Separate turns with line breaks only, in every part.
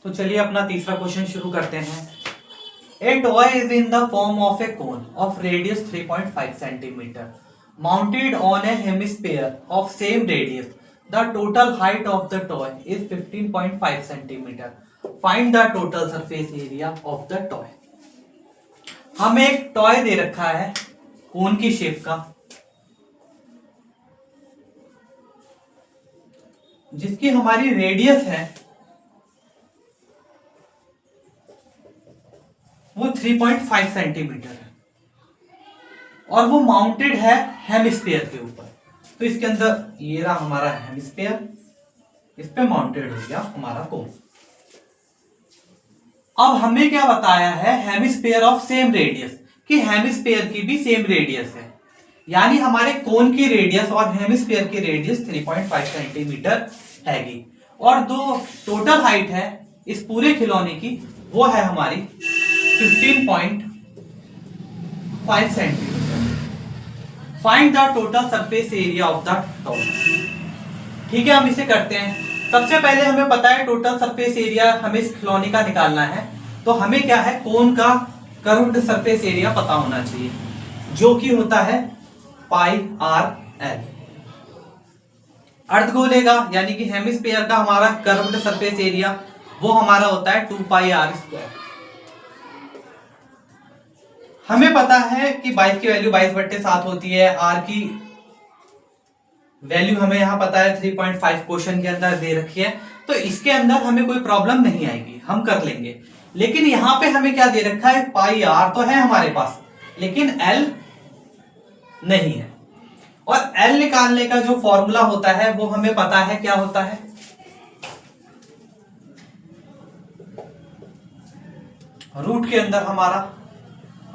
तो चलिए अपना तीसरा क्वेश्चन शुरू करते हैं। ए toy is in the form of A cone of radius 3.5 centimetre mounted on A hemisphere of same radius. The total height of the toy is 15.5 centimetre. Find the total surface area of the toy. हमें एक toy दे रखा है कोन की shape का, जिसकी हमारी radius है वो 3.5 सेंटीमीटर है और वो माउंटेड है हेमिस्फीयर के ऊपर। तो इसके अंदर ये रहा हमारा हेमिस्फीयर, इस पे माउंटेड हो गया हमारा कोन। अब हमें क्या बताया है, हेमिस्फीयर ऑफ सेम रेडियस, कि हेमिस्फीयर की भी सेम रेडियस है, यानी हमारे कोन की रेडियस और हेमिस्फीयर की रेडियस 3.5 सेंटीमीटर हैगी। और जो टोटल हाइट है इस पूरे खिलौने की वो है हमारी 15.5 centimetre. Find the total surface area of the toy. ठीक है, हम इसे करते हैं। सबसे पहले हमें पता है टोटल सरफेस एरिया हमें इस खिलौने का निकालना है, तो हमें क्या है, कोन का कर्व्ड सरफेस एरिया पता होना चाहिए, जो कि होता है पाई आर एल। अर्धगोले का यानी कि हेमिस्फीयर का हमारा कर्व्ड सरफेस एरिया वो हमारा होता है 2 पाई आर स्क्वायर। हमें पता है कि 22 की वैल्यू 22/7 होती है, आर की वैल्यू हमें यहां पता है 3.5 क्वेश्चन के अंदर दे रखी है, तो इसके अंदर हमें कोई प्रॉब्लम नहीं आएगी, हम कर लेंगे। लेकिन यहां पे हमें क्या दे रखा है, पाई आर तो है हमारे पास लेकिन एल नहीं है। और एल निकालने का जो फॉर्मूला होता है वो हमें पता है क्या होता है, रूट के अंदर हमारा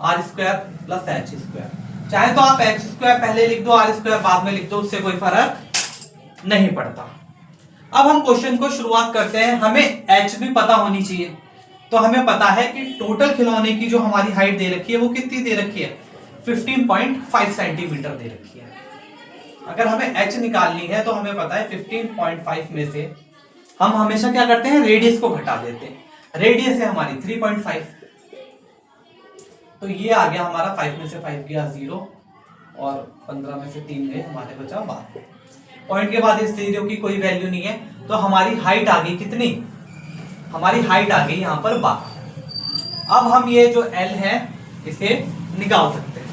R square plus H square. चाहे तो आप एच स्क्वायर पहले लिख दो, आर स्क्वायर बाद में लिख दो, उससे कोई फर्क नहीं पड़ता। अब हम क्वेश्चन को शुरुआत करते हैं। हमें एच भी पता होनी चाहिए, तो हमें पता है कि टोटल खिलौने की जो हमारी हाइट दे रखी है वो कितनी दे रखी है, 15.5 सेंटीमीटर दे रखी है। अगर हमें एच निकालनी है तो हमें पता है 15.5 में से हम हमेशा क्या करते हैं, रेडियस को घटा देते हैं। रेडियस है हमारी 3.5, तो ये आ गया हमारा 5 में से 5 गया 0 और 15 में से 3 गए, हमारे बचा 12। पॉइंट के बाद इस 0 की कोई वैल्यू नहीं है, तो हमारी हाइट आ गई कितनी, हमारी हाइट आ गई यहां पर 12। अब हम ये जो L है इसे निकाल सकते हैं।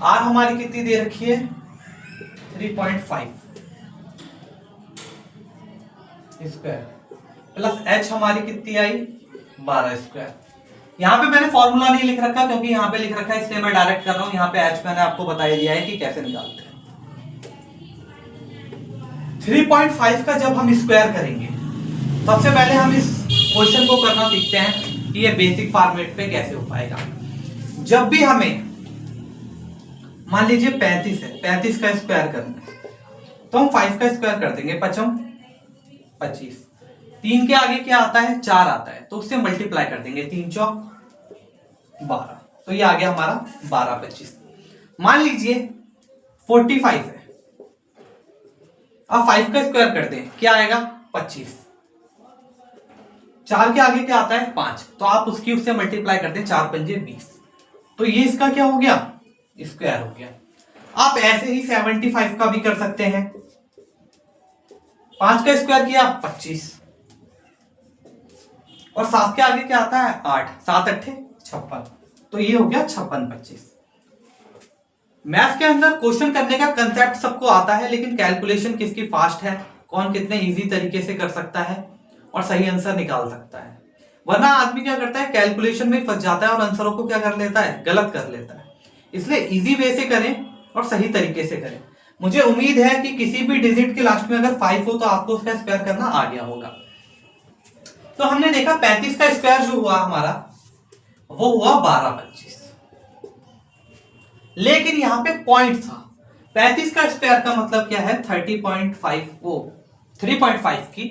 R हमारी कितनी दे रखी है, 3.5 स्क्वायर प्लस H हमारी कितनी आई, 12 स्क्वायर। यहां पे मैंने फॉर्मूला नहीं लिख रखा क्योंकि यहां पे लिख रखा है, इसलिए मैं डायरेक्ट कर रहा हूं। यहां पे H मैंने आपको बता दिया है कि कैसे निकालते हैं। 3.5 का जब हम स्क्वायर करेंगे, सबसे पहले हम इस क्वेश्चन को करना सीखते हैं कि ये बेसिक फॉर्मेट पे कैसे हो पाएगा। जब भी हमें मान लीजिए 35 है, 35 का स्क्वायर करना है तो हम 5 का स्क्वायर कर देंगे, 5 25। 3 के आगे क्या आता है, 4 आता है, तो उससे मल्टीप्लाई कर देंगे, 3 चौक 12, तो ये आ गया हमारा 12 25। मान लीजिए 45 है, अब 5 का स्क्वायर कर दें, क्या आएगा 25। 4 के आगे क्या आता है 5, तो आप उसकी उससे मल्टीप्लाई कर दें, 4 पंजे 20, तो ये इसका क्या हो गया, स्क्वायर हो गया। आप ऐसे ही 75 का भी कर सकते हैं। 5 का स्क्वायर किया 25 और 7 के आगे क्या आता है 8, 7 8 56, तो ये हो गया 56 25। मैथ के अंदर क्वेश्चन करने का कंसेप्ट सबको आता है, लेकिन कैलकुलेशन किसकी फास्ट है, कौन कितने इजी तरीके से कर सकता है और सही आंसर निकाल सकता है। वरना आदमी क्या करता है, कैलकुलेशन में फंस जाता है और आंसरों को क्या कर लेता है, गलत कर लेता है। इसलिए इजी वे से करें और सही तरीके से करें। मुझे उम्मीद है कि किसी भी डिजिट के लास्ट में अगर 5 हो तो आपको उसका स्क्वायर करना आ गया होगा। तो हमने देखा 35 का स्क्वायर जो हुआ हमारा वो हुआ 12 25, लेकिन यहां पे पॉइंट था। 35 का स्क्वायर का मतलब क्या है, 30.5 वो 3.5 की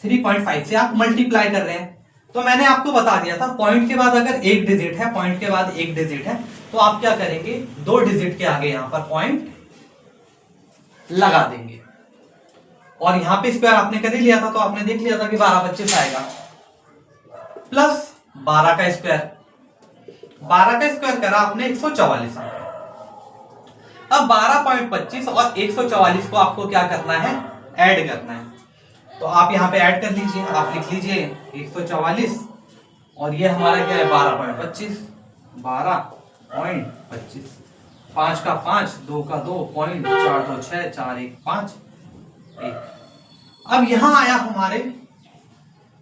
3.5 से आप मल्टीप्लाई कर रहे हैं। तो मैंने आपको बता दिया था, पॉइंट के बाद अगर एक डिजिट है, पॉइंट के बाद एक डिजिट है, तो आप क्या करेंगे, 2 डिजिट के आगे यहां पर पॉइंट लगा देंगे। और यहाँ पे स्क्वायर आपने कर ही लिया था, तो आपने देख लिया था कि 12/25 आएगा, प्लस 12 का स्क्वायर, 12 का स्क्वायर करा आपने 144 आ गया। अब 12.25 और 144 को आपको क्या करना है, ऐड करना है। तो आप यहाँ पे ऐड कर लीजिए, आप लिख लीजिए 144 और ये हमारा क्या है 12.25, 12.25, 5 का 5, 2 का 2, पॉइंट 4 2 6, 4 1 5 1। अब यहां आया हमारे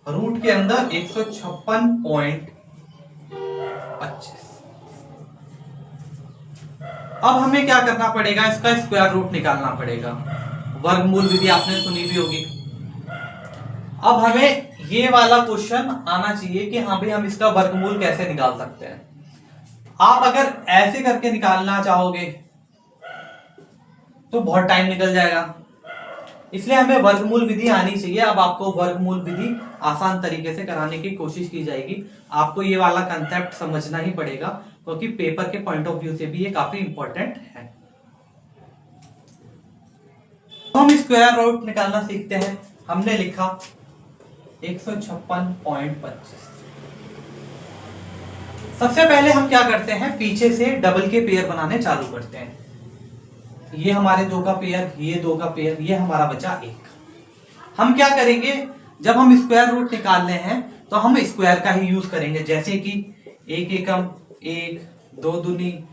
रूट के अंदर 156.25। अब हमें क्या करना पड़ेगा, इसका स्क्वायर रूट निकालना पड़ेगा। वर्गमूल विधि आपने सुनी भी होगी। अब हमें ये वाला क्वेश्चन आना चाहिए कि हाँ भाई हम इसका वर्गमूल कैसे निकाल सकते हैं। आप अगर ऐसे करके निकालना चाहोगे तो बहुत टाइम निकल जाएगा, इसलिए हमें वर्गमूल विधि आनी चाहिए। अब आपको वर्गमूल विधि आसान तरीके से कराने की कोशिश की जाएगी। आपको ये वाला कंसेप्ट समझना ही पड़ेगा, क्योंकि पेपर के पॉइंट ऑफ व्यू से भी ये काफी इंपॉर्टेंट है। तो हम स्क्वायर रूट निकालना सीखते हैं। हमने लिखा 156.25। सबसे पहले हम क्या करते हैं, पीछे से डबल के पेयर बनाने चालू करते हैं। ये हमारे 2 का पेयर, ये 2 का पेयर, ये हमारा बचा 1। हम क्या करेंगे, जब हम स्क्वायर रूट निकालने हैं तो हम स्क्वायर का ही यूज करेंगे। जैसे कि 1 एकम 1, 2 दूनी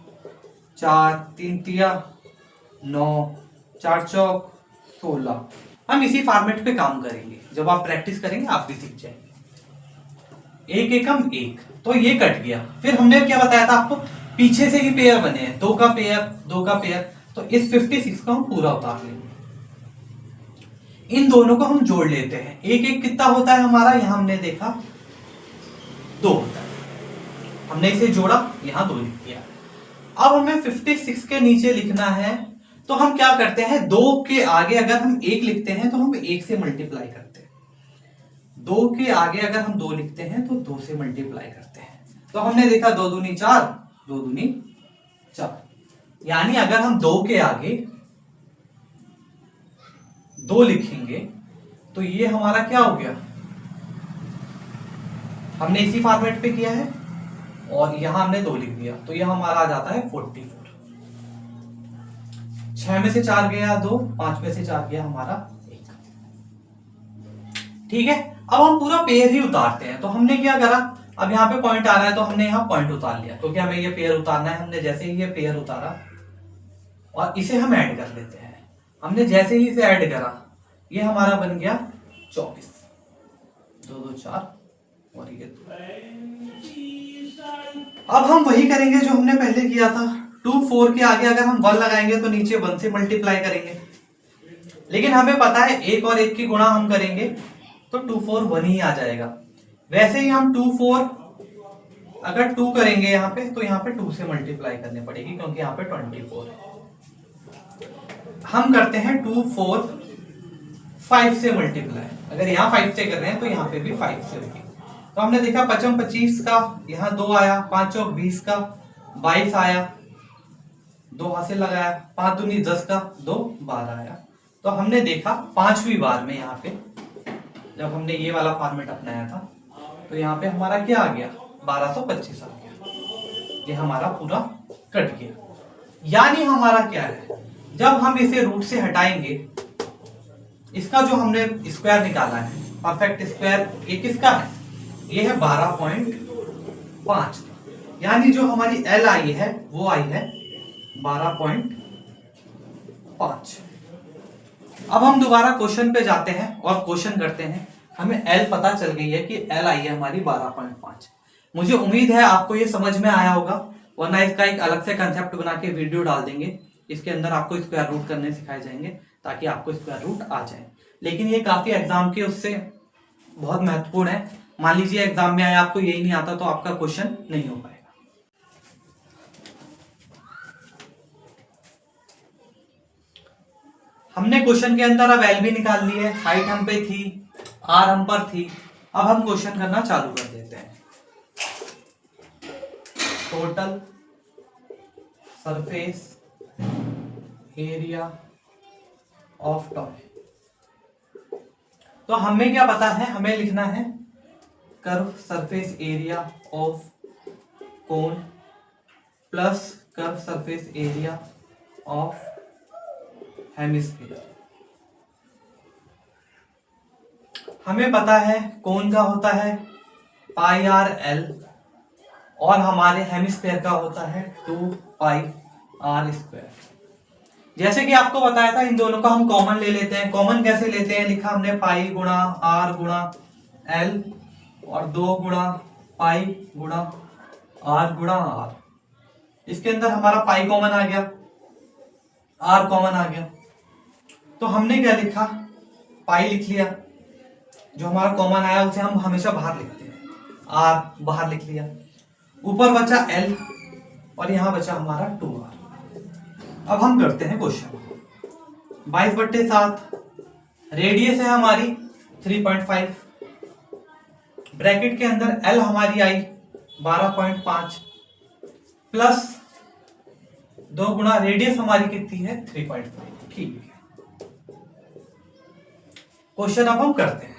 4, 3 तिया 9, 4 चौक 16। हम इसी फॉर्मेट पे काम करेंगे। जब आप प्रैक्टिस करेंगे आप भी सीख जाएंगे। 1 एकम 1, तो ये कट गया। फिर हमने क्या बताया था आपको, पीछे से ही पेयर बने हैं, 2 का पेयर 2 का पेयर, तो इस 56 को हम पूरा उतार लेंगे। इन दोनों को हम जोड़ लेते हैं। 1 1 कितना होता है हमारा, यहां हमने देखा 2 होता है। हमने इसे जोड़ा, यहां 2 लिख दिया। अब हमें 56 के नीचे लिखना है, तो हम क्या करते हैं, 2 के आगे अगर हम 1 लिखते हैं तो हम 1 से मल्टीप्लाई करते हैं। 2 के आगे अगर हम 2 लिखते हैं तो 2 से मल्टीप्लाई करते हैं। तो हमने देखा 2 दूनी 4, 2 दूनी 4। यानी अगर हम 2 के आगे 2 लिखेंगे तो ये हमारा क्या हो गया, हमने इसी फॉर्मेट पे किया है और यहां हमने 2 लिख दिया, तो यह हमारा आ जाता है 44। 6 में से 4 गया 2, 5 में से 4 गया हमारा 1। ठीक है, अब हम पूरा पेयर ही उतारते हैं। तो हमने क्या करा, अब यहाँ पे पॉइंट आ रहा है तो हमने यहाँ पॉइंट उतार लिया, क्योंकि हमें ये पेयर उतारना है। हमने जैसे ही ये पेयर उतारा और इसे हम ऐड कर लेते हैं। हमने जैसे ही इसे ऐड करा, ये हमारा बन गया 24, 2 2 4 और ये 2। अब हम वही करेंगे जो हमने पहले किया था। 2 4 के आगे अगर हम 1 लगाएंगे तो नीचे 1 से मल्टीप्लाई करेंगे, लेकिन हमें पता है 1 और 1 की गुणा हम करेंगे तो 2 4 1 ही आ जाएगा। वैसे ही हम 2 4 अगर 2 करेंगे यहाँ पे, तो यहाँ पे 2 से मल्टीप्लाई करनी पड़ेगी, क्योंकि यहाँ पे 24 है। हम करते हैं 2 4 5 से मल्टीप्लाई। अगर यहाँ 5 से कर रहे हैं तो यहाँ पे भी 5 से होगी। तो हमने देखा 55 25 का, यहाँ 2 आया, 5 चौक 20 का 22 आया, 2 हाथ से लगाया, 5 दूनी 10 का 2 12 आया। तो हमने देखा 5वीं बार में यहाँ पे जब हमने ये वाला फॉर्मेट अपनाया था, तो यहाँ पे हमारा क्या आ गया, 1225 आ गया। ये हमारा पूरा कट गया। यानी हमारा क्या है, जब हम इसे रूट से हटाएंगे, इसका जो हमने स्क्वायर निकाला है, परफेक्ट स्क्वायर, ये किसका है, ये है 12.5। यानी जो हमारी एल आई है वो आई है 12.5। अब हम दोबारा क्वेश्चन पे जाते हैं और क्वेश्चन करते हैं। हमें एल पता चल गई है कि एल आई है हमारी 12.5। मुझे उम्मीद है आपको ये समझ में आया होगा, वरना इसका एक अलग से कंसेप्ट बना के वीडियो डाल देंगे। इसके अंदर आपको स्क्वायर रूट करने सिखाए जाएंगे ताकि आपको स्क्वायर रूट आ जाए। लेकिन ये काफी एग्जाम के उससे बहुत महत्वपूर्ण है। मान लीजिए एग्जाम में आया आपको यही नहीं आता तो आपका क्वेश्चन नहीं हो पाएगा। हमने क्वेश्चन के अंदर अब एल भी निकाल ली है, हाइट हम पे थी, आर हम पर थी। अब हम क्वेश्चन करना चालू कर देते हैं। Total surface area of toy तो हमें क्या पता है, हमें लिखना है curve surface area of cone plus curve surface area of hemisphere. हमें पता है कोन का होता है पाई आर एल और हमारे हेमिस्फीयर का होता है 2 पाई आर स्क्वायर। जैसे कि आपको बताया था, इन दोनों का हम कॉमन ले लेते हैं। कॉमन कैसे लेते हैं, लिखा हमने पाई गुणा आर गुणा एल और 2 गुणा पाई गुणा आर। इसके अंदर हमारा पाई कॉमन आ गया, आर कॉमन आ गया, तो हमने क्या लिखा, पाई लिख लिया, जो हमारा कॉमन आया उसे हम हमेशा बाहर लिखते हैं, आर बाहर लिख लिया, ऊपर बचा एल और यहां बचा हमारा 2r। अब हम करते हैं क्वेश्चन। 22/7 रेडियस है हमारी 3.5, ब्रैकेट के अंदर एल हमारी आई 12.5 प्लस 2 गुणा रेडियस हमारी कितनी है 3.5। ठीक है, क्वेश्चन अब हम करते हैं।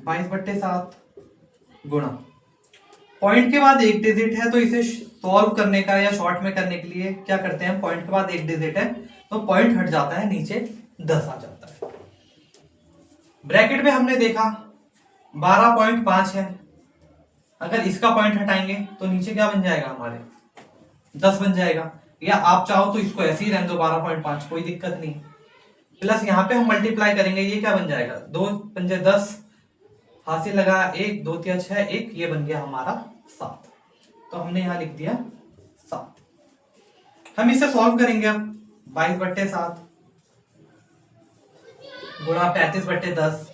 22/7 गुणा, पॉइंट के बाद एक डिजिट है तो इसे सॉल्व करने का या शॉर्ट में करने के लिए क्या करते हैं, पॉइंट के बाद एक डिजिट है तो पॉइंट हट जाता है, नीचे 10 आ जाता है। ब्रैकेट में हमने देखा 12.5 है, अगर इसका पॉइंट हटाएंगे तो नीचे क्या बन जाएगा, हमारे 10 बन जाएगा, या आप चाहो तो इसको ऐसे ही रहने दो 12.5, कोई दिक्कत नहीं। प्लस यहाँ पे हम मल्टीप्लाई करेंगे, ये क्या बन जाएगा 2 पंजे 10, हासिल लगा 1 2 3 6 1, ये बन गया हमारा 7, तो हमने यहाँ लिख दिया 7। हम इसे सॉल्व करेंगे अब। 22/7 गुणा 35/10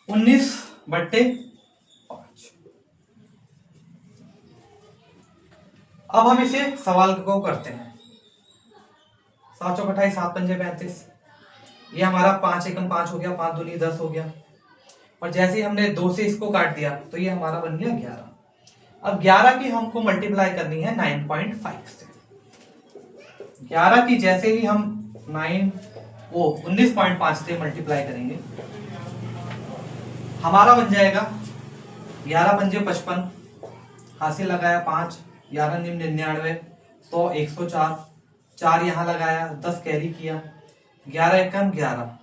19/5। अब हम इसे सवाल को करते हैं। 7 चौक 28, 7 पंजे 35, ये हमारा 5 एकम 5 हो गया, 5 दूनी 10 हो गया, और जैसे ही हमने 2 से इसको काट दिया तो ये हमारा बन गया 11। अब 11 की हमको मल्टीप्लाई करनी है 9.5 से। 11 की जैसे ही हम 19.5 से मल्टीप्लाई करेंगे, हमारा बन जाएगा 11 पंजे 55, हासिल लगाया 5, 11 निम 99, 100 104, 4 यहाँ लगाया, 10 कैरी किया, 11 एकम 11,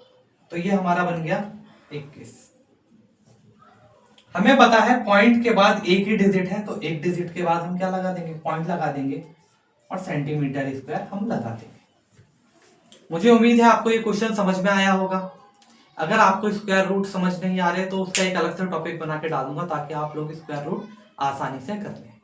तो ये हमारा बन गया 21। हमें पता है पॉइंट के बाद एक ही डिजिट है, तो एक डिजिट के बाद हम क्या लगा देंगे, पॉइंट लगा देंगे, और सेंटीमीटर स्क्वायर हम लगा देंगे। मुझे उम्मीद है आपको ये क्वेश्चन समझ में आया होगा। अगर आपको स्क्वायर रूट समझ नहीं आ रहे तो उसका एक अलग से टॉपिक बना के डालूंगा, ताकि आप लोग स्क्वायर रूट आसानी से कर लें।